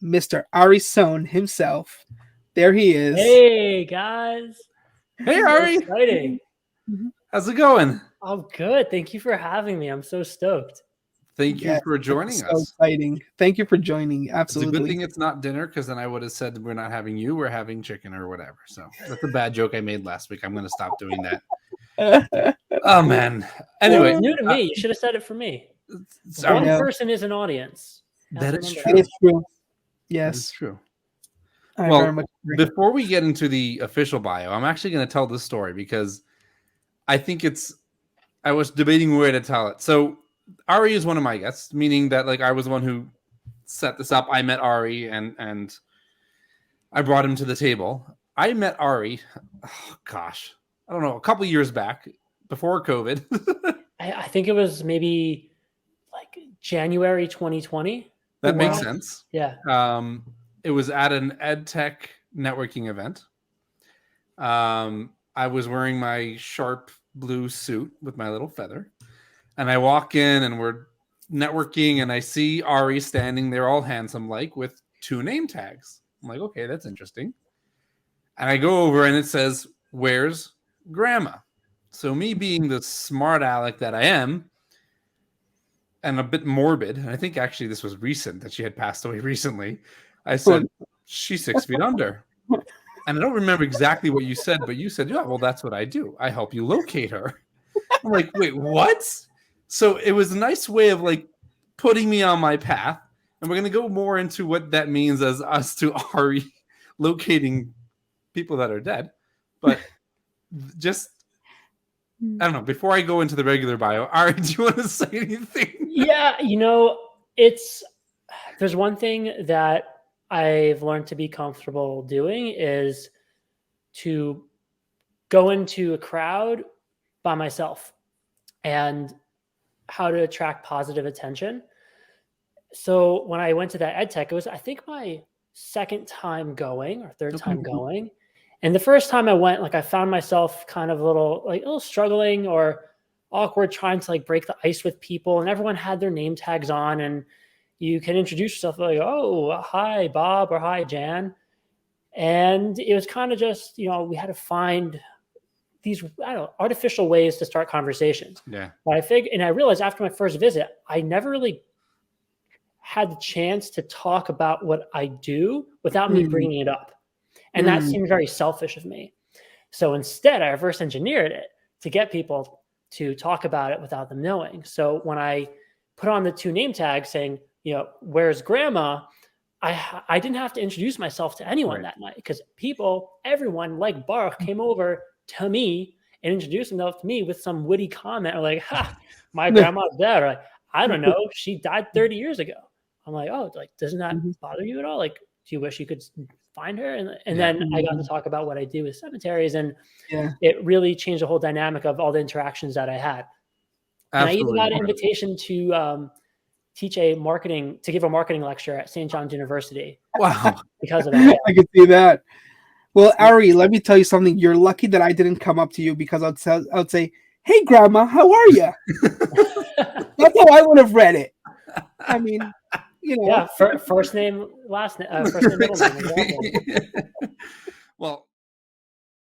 Mr. Sohn himself. There he is. Hey guys. Hey Ari. Exciting. How's it going? I'm good. Thank you for having me. I'm so stoked. Thank you for joining us. So exciting. Thank you for joining. Absolutely. It's a good thing it's not dinner, because then I would have said we're not having you, we're having chicken or whatever. So that's a bad joke I made last week. I'm going to stop doing that. Oh, man. Anyway. It's new to me. You should have said it for me. Sorry. One person is an audience. That is true. It is true. Yes. That is true. I well, very much agree. Before we get into the official bio, I'm actually going to tell this story because I think I was debating where to tell it. So Ari is one of my guests, meaning that like I was the one who set this up. I met Ari and I brought him to the table. I met Ari, I don't know, a couple years back before COVID. I think it was maybe like January 2020. That makes sense. Yeah. It was at an EdTech networking event. I was wearing my sharp blue suit with my little feather. And I walk in and we're networking and I see Ari standing there all handsome like with 2 name tags. I'm like, okay, that's interesting. And I go over and it says, "Where's Grandma?" So me being the smart aleck that I am, and a bit morbid, and I think actually this was recent that she had passed away recently, I said, "She's 6 feet under." And I don't remember exactly what you said, but you said, "Yeah, well, that's what I do. I help you locate her." I'm like, wait, what? So it was a nice way of like putting me on my path. And we're going to go more into what that means as us to Ari locating people that are dead. But just, I don't know, before I go into the regular bio, Ari, do you want to say anything? Yeah, there's one thing that I've learned to be comfortable doing is to go into a crowd by myself and how to attract positive attention. So when I went to that EdTech, it was, I think, my second time going or third time going. And the first time I went, like I found myself kind of a little struggling or awkward trying to like break the ice with people, and everyone had their name tags on and you can introduce yourself like, "Oh, hi, Bob," or "Hi, Jan." And it was kind of just, we had to find these, artificial ways to start conversations. Yeah. But I realized after my first visit, I never really had the chance to talk about what I do without me bringing it up. And that seemed very selfish of me. So instead, I reverse engineered it to get people to talk about it without them knowing. So when I put on the 2 name tags saying, "Where's Grandma?" I didn't have to introduce myself to anyone that night because everyone like Baruch came over to me and introduced himself to me with some witty comment or like, "Ha, my grandma's dead." Or like, "I don't know, she died 30 years ago." I'm like, "Oh, like, doesn't that bother you at all? Like, do you wish you could find her?" And then I got to talk about what I do with cemeteries, and it really changed the whole dynamic of all the interactions that I had. And I even got an invitation to give a marketing lecture at St. John's University. Wow. Because of that. I could see that. Well, Ari, let me tell you something. You're lucky that I didn't come up to you because I'd say, "Hey, Grandma, how are you?" That's how I would have read it. I mean, Yeah, first name, last name, first name, middle name. Exactly. Well,